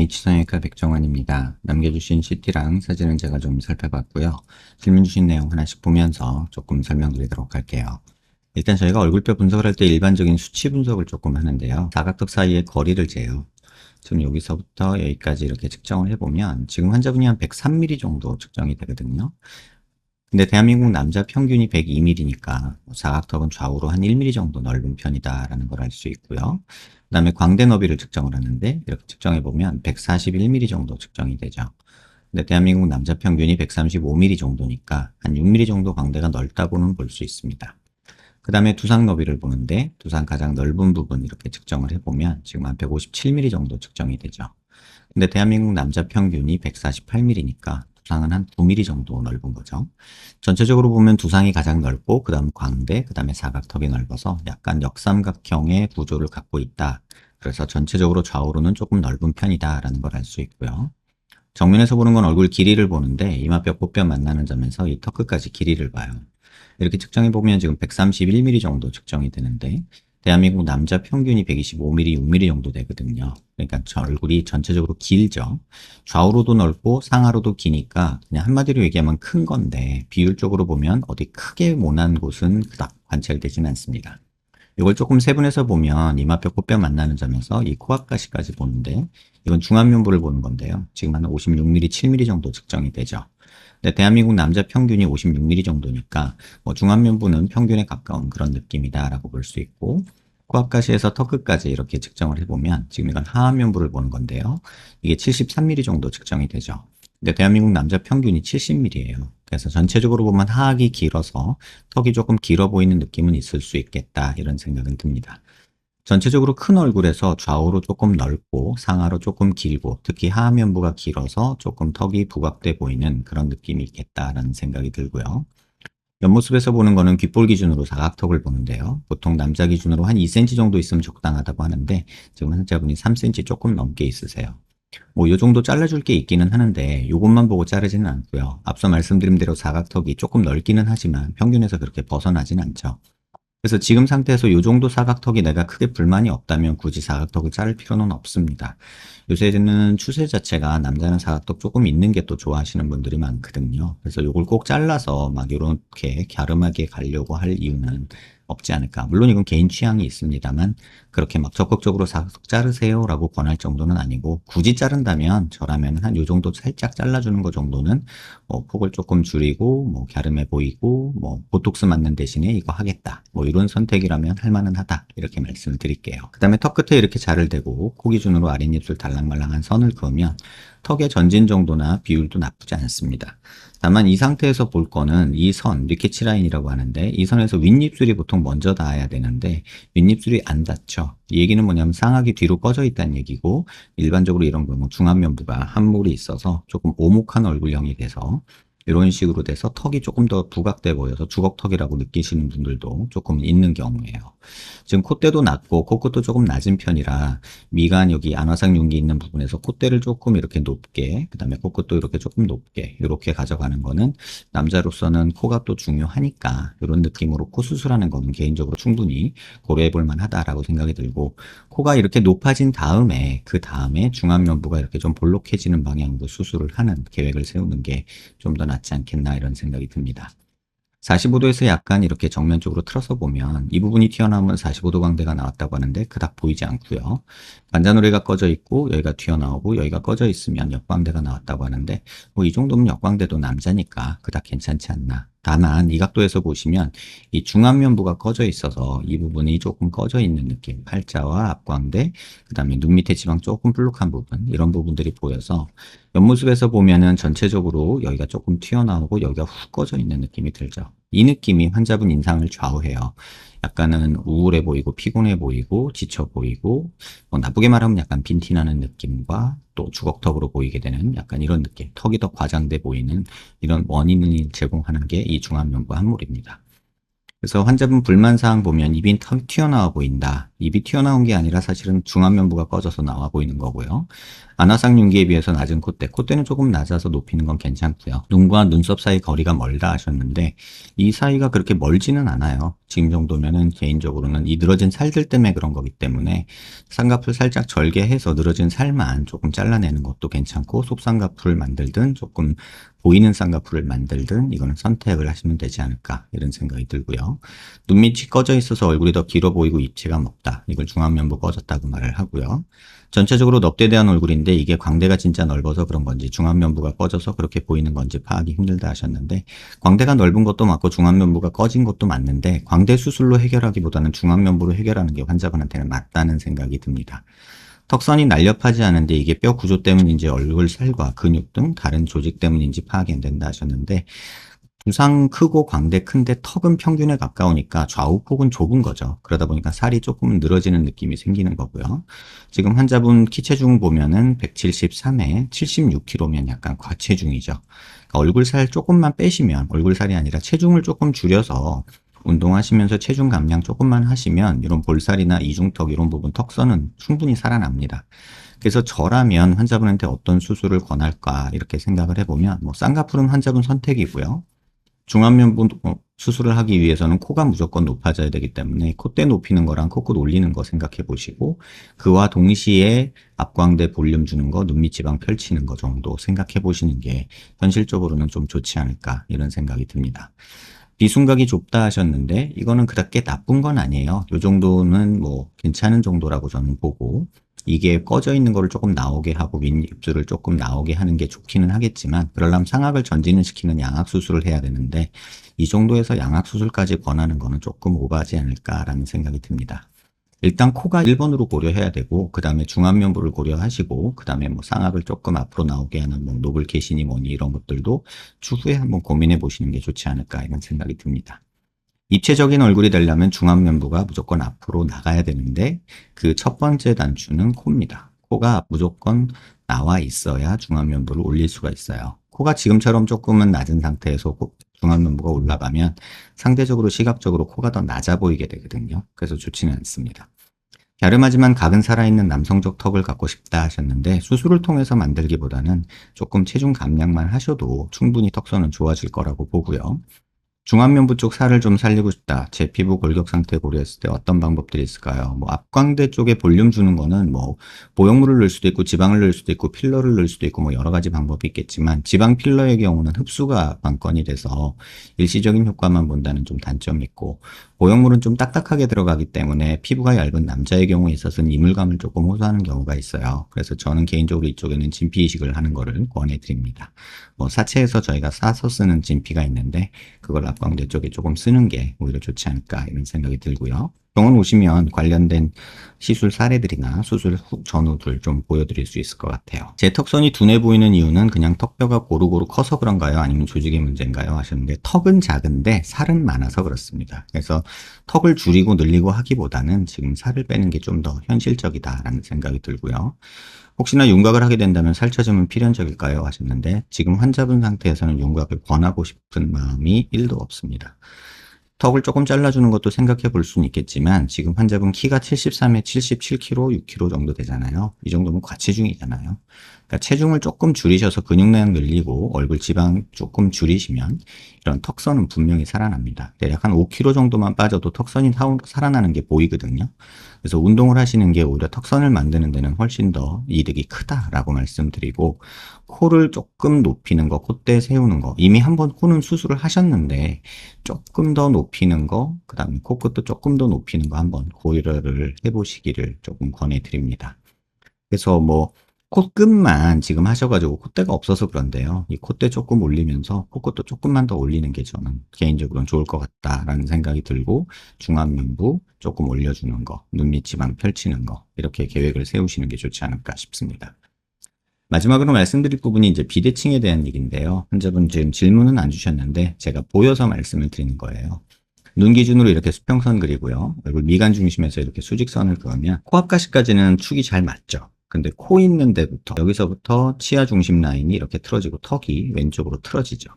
H성형외과 백정환입니다. 남겨주신 CT랑 사진은 제가 좀 살펴봤고요. 질문 주신 내용 하나씩 보면서 조금 설명드리도록 할게요. 일단 저희가 얼굴뼈 분석을 할 때 일반적인 수치 분석을 조금 하는데요. 사각턱 사이의 거리를 재요. 지금 여기서부터 여기까지 이렇게 측정을 해보면 지금 환자분이 한 103mm 정도 측정이 되거든요. 근데 대한민국 남자 평균이 102mm니까 사각턱은 좌우로 한 1mm 정도 넓은 편이다라는 걸 알 수 있고요. 그 다음에 광대 너비를 측정을 하는데 이렇게 측정해보면 141mm 정도 측정이 되죠. 근데 대한민국 남자 평균이 135mm 정도니까 한 6mm 정도 광대가 넓다고는 볼 수 있습니다. 그 다음에 두상 너비를 보는데 두상 가장 넓은 부분 이렇게 측정을 해보면 지금 한 157mm 정도 측정이 되죠. 근데 대한민국 남자 평균이 148mm니까 두상은 한 9mm 정도 넓은 거죠. 전체적으로 보면 두상이 가장 넓고 그 다음 광대, 그 다음에 사각턱이 넓어서 약간 역삼각형의 구조를 갖고 있다. 그래서 전체적으로 좌우로는 조금 넓은 편이다 라는 걸 알 수 있고요. 정면에서 보는 건 얼굴 길이를 보는데 이마뼈, 코뼈 만나는 점에서 이 턱 끝까지 길이를 봐요. 이렇게 측정해 보면 지금 131mm 정도 측정이 되는데 대한민국 남자 평균이 125mm, 6mm 정도 되거든요. 그러니까 저 얼굴이 전체적으로 길죠. 좌우로도 넓고 상하로도 기니까 그냥 한마디로 얘기하면 큰 건데 비율적으로 보면 어디 크게 모난 곳은 그닥 관찰되지는 않습니다. 이걸 조금 세분해서 보면 이마뼈, 코뼈 만나는 점에서 이 코앞가시까지 보는데 이건 중안면부를 보는 건데요. 지금 한 56mm, 7mm 정도 측정이 되죠. 근데 대한민국 남자 평균이 56mm 정도니까 뭐 중안면부는 평균에 가까운 그런 느낌이다라고 볼 수 있고 코앞가시에서 턱 끝까지 이렇게 측정을 해보면 지금 이건 하안면부를 보는 건데요. 이게 73mm 정도 측정이 되죠. 근데 대한민국 남자 평균이 70mm예요. 그래서 전체적으로 보면 하악이 길어서 턱이 조금 길어 보이는 느낌은 있을 수 있겠다 이런 생각은 듭니다. 전체적으로 큰 얼굴에서 좌우로 조금 넓고 상하로 조금 길고 특히 하면부가 길어서 조금 턱이 부각돼 보이는 그런 느낌이 있겠다라는 생각이 들고요. 옆모습에서 보는 거는 귓볼 기준으로 사각턱을 보는데요. 보통 남자 기준으로 한 2cm 정도 있으면 적당하다고 하는데 지금 환자분이 3cm 조금 넘게 있으세요. 뭐 요 정도 잘라줄 게 있기는 하는데 요것만 보고 자르지는 않고요. 앞서 말씀드린 대로 사각턱이 조금 넓기는 하지만 평균에서 그렇게 벗어나진 않죠. 그래서 지금 상태에서 요 정도 사각턱이 내가 크게 불만이 없다면 굳이 사각턱을 자를 필요는 없습니다. 요새는 추세 자체가 남자는 사각턱 조금 있는 게 또 좋아하시는 분들이 많거든요. 그래서 요걸 꼭 잘라서 막 요렇게 갸름하게 가려고 할 이유는 없지 않을까. 물론 이건 개인 취향이 있습니다만 그렇게 막 적극적으로 사각턱 자르세요 라고 권할 정도는 아니고 굳이 자른다면 저라면 한 요 정도 살짝 잘라주는 거 정도는 뭐 폭을 조금 줄이고 뭐 갸름해 보이고 뭐 보톡스 맞는 대신에 이거 하겠다 뭐 이런 선택이라면 할 만은 하다 이렇게 말씀을 드릴게요. 그 다음에 턱 끝에 이렇게 자를 대고 코 기준으로 아랫입술 달랑말랑한 선을 그으면 턱의 전진 정도나 비율도 나쁘지 않습니다. 다만 이 상태에서 볼 거는 이 선, 리케치 라인이라고 하는데 이 선에서 윗입술이 보통 먼저 닿아야 되는데 윗입술이 안 닿죠. 이 얘기는 뭐냐면 상악이 뒤로 꺼져 있다는 얘기고 일반적으로 이런 경우 중안면부가 함몰이 있어서 조금 오목한 얼굴형이 돼서 이런 식으로 돼서 턱이 조금 더 부각돼 보여서 주걱턱이라고 느끼시는 분들도 조금 있는 경우예요. 지금 콧대도 낮고 코끝도 조금 낮은 편이라 미간 여기 안화상 윤기 있는 부분에서 콧대를 조금 이렇게 높게 그 다음에 코끝도 이렇게 조금 높게 이렇게 가져가는 거는 남자로서는 코가 또 중요하니까 이런 느낌으로 코 수술하는 거는 개인적으로 충분히 고려해 볼 만하다라고 생각이 들고 코가 이렇게 높아진 다음에 그 다음에 중안면부가 이렇게 좀 볼록해지는 방향으로 수술을 하는 계획을 세우는 게 좀 더 낫지 않겠나 이런 생각이 듭니다. 45도에서 약간 이렇게 정면 쪽으로 틀어서 보면 이 부분이 튀어나오면 45도 광대가 나왔다고 하는데 그닥 보이지 않고요. 관자놀이가 꺼져 있고 여기가 튀어나오고 여기가 꺼져 있으면 역광대가 나왔다고 하는데 뭐 이 정도면 역광대도 남자니까 그닥 괜찮지 않나. 다만 이 각도에서 보시면 이 중안면부가 꺼져 있어서 이 부분이 조금 꺼져 있는 느낌, 팔자와 앞광대, 그 다음에 눈 밑에 지방 조금 불룩한 부분 이런 부분들이 보여서 옆모습에서 보면은 전체적으로 여기가 조금 튀어나오고 여기가 훅 꺼져 있는 느낌이 들죠. 이 느낌이 환자분 인상을 좌우해요. 약간은 우울해 보이고 피곤해 보이고 지쳐 보이고 뭐 나쁘게 말하면 약간 빈티나는 느낌과 또 주걱턱으로 보이게 되는 약간 이런 느낌, 턱이 더 과장돼 보이는 이런 원인을 제공하는 게 이 중안면부 함몰입니다. 그래서 환자분 불만사항 보면 입이 튀어나와 보인다. 입이 튀어나온 게 아니라 사실은 중안면부가 꺼져서 나와 보이는 거고요. 안화상 윤기에 비해서 낮은 콧대. 콧대는 조금 낮아서 높이는 건 괜찮고요. 눈과 눈썹 사이 거리가 멀다 하셨는데 이 사이가 그렇게 멀지는 않아요. 지금 정도면은 개인적으로는 이 늘어진 살들 때문에 그런 거기 때문에 쌍꺼풀 살짝 절개해서 늘어진 살만 조금 잘라내는 것도 괜찮고 속쌍꺼풀을 만들든 조금 보이는 쌍꺼풀을 만들든 이거는 선택을 하시면 되지 않을까 이런 생각이 들고요. 눈밑이 꺼져 있어서 얼굴이 더 길어 보이고 입체감 없다. 이걸 중안면부 꺼졌다고 말을 하고요. 전체적으로 넙대대한 얼굴인데 이게 광대가 진짜 넓어서 그런 건지 중안면부가 꺼져서 그렇게 보이는 건지 파악이 힘들다 하셨는데 광대가 넓은 것도 맞고 중안면부가 꺼진 것도 맞는데 광대 수술로 해결하기보다는 중안면부로 해결하는 게 환자분한테는 맞다는 생각이 듭니다. 턱선이 날렵하지 않은데 이게 뼈 구조 때문인지 얼굴 살과 근육 등 다른 조직 때문인지 파악이 안 된다 하셨는데 두상 크고 광대 큰데 턱은 평균에 가까우니까 좌우폭은 좁은 거죠. 그러다 보니까 살이 조금 늘어지는 느낌이 생기는 거고요. 지금 환자분 키 체중 보면은 173에 76kg면 약간 과체중이죠. 그러니까 얼굴 살 조금만 빼시면 얼굴 살이 아니라 체중을 조금 줄여서 운동하시면서 체중 감량 조금만 하시면 이런 볼살이나 이중턱 이런 부분 턱선은 충분히 살아납니다. 그래서 저라면 환자분한테 어떤 수술을 권할까 이렇게 생각을 해보면 뭐 쌍꺼풀은 환자분 선택이고요. 중안면부 수술을 하기 위해서는 코가 무조건 높아져야 되기 때문에 콧대 높이는 거랑 코끝 올리는 거 생각해 보시고 그와 동시에 앞광대 볼륨 주는 거, 눈밑 지방 펼치는 거 정도 생각해 보시는 게 현실적으로는 좀 좋지 않을까 이런 생각이 듭니다. 비순각이 좁다 하셨는데 이거는 그렇게 나쁜 건 아니에요. 이 정도는 뭐 괜찮은 정도라고 저는 보고 이게 꺼져 있는 거를 조금 나오게 하고 윗입술을 조금 나오게 하는 게 좋기는 하겠지만 그러려면 상악을 전진을 시키는 양악 수술을 해야 되는데 이 정도에서 양악 수술까지 권하는 거는 조금 오버하지 않을까라는 생각이 듭니다. 일단 코가 1번으로 고려해야 되고 그 다음에 중안면부를 고려하시고 그 다음에 뭐 상악을 조금 앞으로 나오게 하는 뭐 노블 개신이 뭐니 이런 것들도 추후에 한번 고민해 보시는 게 좋지 않을까 이런 생각이 듭니다. 입체적인 얼굴이 되려면 중안면부가 무조건 앞으로 나가야 되는데 그 첫 번째 단추는 코입니다. 코가 무조건 나와 있어야 중안면부를 올릴 수가 있어요. 코가 지금처럼 조금은 낮은 상태에서 중안면부가 올라가면 상대적으로 시각적으로 코가 더 낮아 보이게 되거든요. 그래서 좋지는 않습니다. 갸름하지만 각은 살아있는 남성적 턱을 갖고 싶다 하셨는데 수술을 통해서 만들기보다는 조금 체중 감량만 하셔도 충분히 턱선은 좋아질 거라고 보고요. 중안면부 쪽 살을 좀 살리고 싶다. 제 피부 골격 상태 고려했을 때 어떤 방법들이 있을까요? 뭐 앞광대 쪽에 볼륨 주는 거는 뭐 보형물을 넣을 수도 있고 지방을 넣을 수도 있고 필러를 넣을 수도 있고 뭐 여러 가지 방법이 있겠지만 지방 필러의 경우는 흡수가 관건이 돼서 일시적인 효과만 본다는 좀 단점이 있고 보형물은 좀 딱딱하게 들어가기 때문에 피부가 얇은 남자의 경우에 있어서는 이물감을 조금 호소하는 경우가 있어요. 그래서 저는 개인적으로 이쪽에는 진피 이식을 하는 거를 권해드립니다. 뭐 사체에서 저희가 싸서 쓰는 진피가 있는데 그걸 앞광대 쪽에 조금 쓰는 게 오히려 좋지 않을까 이런 생각이 들고요. 병원 오시면 관련된 시술 사례들이나 수술 전후들 좀 보여드릴 수 있을 것 같아요. 제 턱선이 둔해 보이는 이유는 그냥 턱뼈가 고루고루 커서 그런가요? 아니면 조직의 문제인가요? 하셨는데 턱은 작은데 살은 많아서 그렇습니다. 그래서 턱을 줄이고 늘리고 하기보다는 지금 살을 빼는 게 좀 더 현실적이다라는 생각이 들고요. 혹시나 윤곽을 하게 된다면 살처짐은 필연적일까요? 하셨는데 지금 환자분 상태에서는 윤곽을 권하고 싶은 마음이 1도 없습니다. 턱을 조금 잘라주는 것도 생각해 볼 수는 있겠지만 지금 환자분 키가 73에 77kg, 6kg 정도 되잖아요. 이 정도면 과체중이잖아요. 그러니까 체중을 조금 줄이셔서 근육량 늘리고 얼굴 지방 조금 줄이시면 이런 턱선은 분명히 살아납니다. 대략 한 5kg 정도만 빠져도 턱선이 살아나는 게 보이거든요. 그래서 운동을 하시는 게 오히려 턱선을 만드는 데는 훨씬 더 이득이 크다라고 말씀드리고 코를 조금 높이는 거, 콧대 세우는 거 이미 한번 코는 수술을 하셨는데 조금 더 높이는 거, 그 다음에 코끝도 조금 더 높이는 거 한번 고려를 해보시기를 조금 권해드립니다. 그래서 뭐 코끝만 지금 하셔가지고 콧대가 없어서 그런데요. 이 콧대 조금 올리면서 코끝도 조금만 더 올리는 게 저는 개인적으로는 좋을 것 같다라는 생각이 들고 중안면부 조금 올려주는 거, 눈밑 지방 펼치는 거 이렇게 계획을 세우시는 게 좋지 않을까 싶습니다. 마지막으로 말씀드릴 부분이 이제 비대칭에 대한 얘기인데요. 환자분 지금 질문은 안 주셨는데 제가 보여서 말씀을 드리는 거예요. 눈 기준으로 이렇게 수평선 그리고요. 얼굴 미간 중심에서 이렇게 수직선을 그으면 코앞가시까지는 축이 잘 맞죠. 근데 코 있는 데부터 여기서부터 치아 중심 라인이 이렇게 틀어지고 턱이 왼쪽으로 틀어지죠.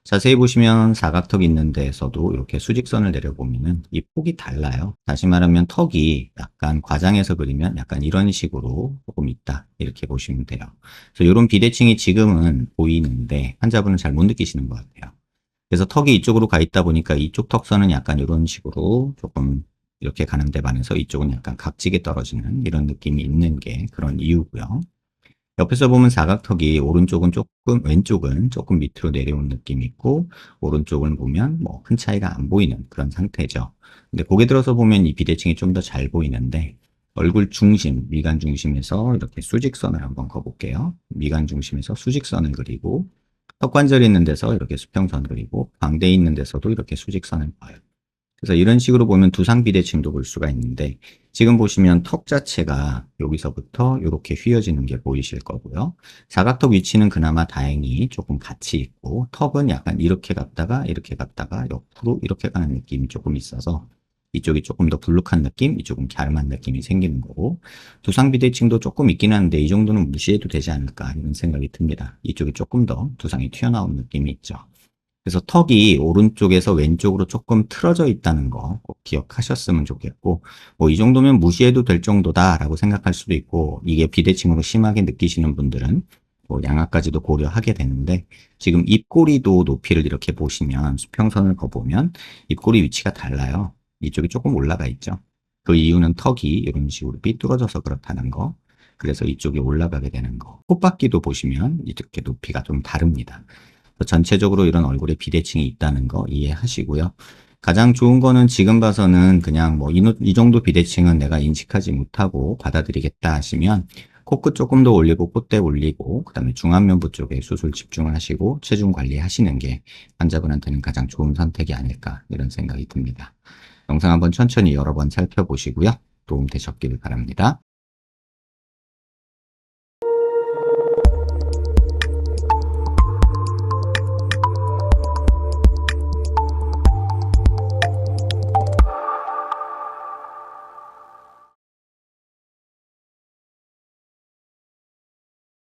자세히 보시면 사각턱 있는 데에서도 이렇게 수직선을 내려보면은 이 폭이 달라요. 다시 말하면 턱이 약간 과장해서 그리면 약간 이런 식으로 조금 있다. 이렇게 보시면 돼요. 그래서 이런 비대칭이 지금은 보이는데 환자분은 잘 못 느끼시는 것 같아요. 그래서 턱이 이쪽으로 가 있다 보니까 이쪽 턱선은 약간 이런 식으로 조금 이렇게 가는 데 반해서 이쪽은 약간 각지게 떨어지는 이런 느낌이 있는 게 그런 이유고요. 옆에서 보면 사각턱이 오른쪽은 조금, 왼쪽은 조금 밑으로 내려온 느낌이 있고, 오른쪽을 보면 뭐 큰 차이가 안 보이는 그런 상태죠. 근데 고개 들어서 보면 이 비대칭이 좀 더 잘 보이는데, 얼굴 중심, 미간 중심에서 이렇게 수직선을 한번 그어볼게요. 미간 중심에서 수직선을 그리고, 턱관절이 있는 데서 이렇게 수평선 그리고, 광대 있는 데서도 이렇게 수직선을 그어요. 그래서 이런 식으로 보면 두상 비대칭도 볼 수가 있는데 지금 보시면 턱 자체가 여기서부터 이렇게 휘어지는 게 보이실 거고요. 사각턱 위치는 그나마 다행히 조금 같이 있고 턱은 약간 이렇게 갔다가 옆으로 이렇게 가는 느낌이 조금 있어서 이쪽이 조금 더 불룩한 느낌, 이쪽은 갸름한 느낌이 생기는 거고 두상 비대칭도 조금 있긴 한데 이 정도는 무시해도 되지 않을까 이런 생각이 듭니다. 이쪽이 조금 더 두상이 튀어나온 느낌이 있죠. 그래서 턱이 오른쪽에서 왼쪽으로 조금 틀어져 있다는 거 꼭 기억하셨으면 좋겠고, 뭐 이 정도면 무시해도 될 정도다라고 생각할 수도 있고, 이게 비대칭으로 심하게 느끼시는 분들은 뭐 양압까지도 고려하게 되는데, 지금 입꼬리도 높이를 이렇게 보시면, 수평선을 그어보면 입꼬리 위치가 달라요. 이쪽이 조금 올라가 있죠. 그 이유는 턱이 이런 식으로 삐뚤어져서 그렇다는 거. 그래서 이쪽이 올라가게 되는 거. 콧바퀴도 보시면 이렇게 높이가 좀 다릅니다. 전체적으로 이런 얼굴에 비대칭이 있다는 거 이해하시고요. 가장 좋은 거는 지금 봐서는 그냥 뭐 이 정도 비대칭은 내가 인식하지 못하고 받아들이겠다 하시면 코끝 조금 더 올리고 콧대 올리고 그다음에 중안면부 쪽에 수술 집중을 하시고 체중 관리하시는 게 환자분한테는 가장 좋은 선택이 아닐까 이런 생각이 듭니다. 영상 한번 천천히 여러 번 살펴보시고요. 도움 되셨길 바랍니다.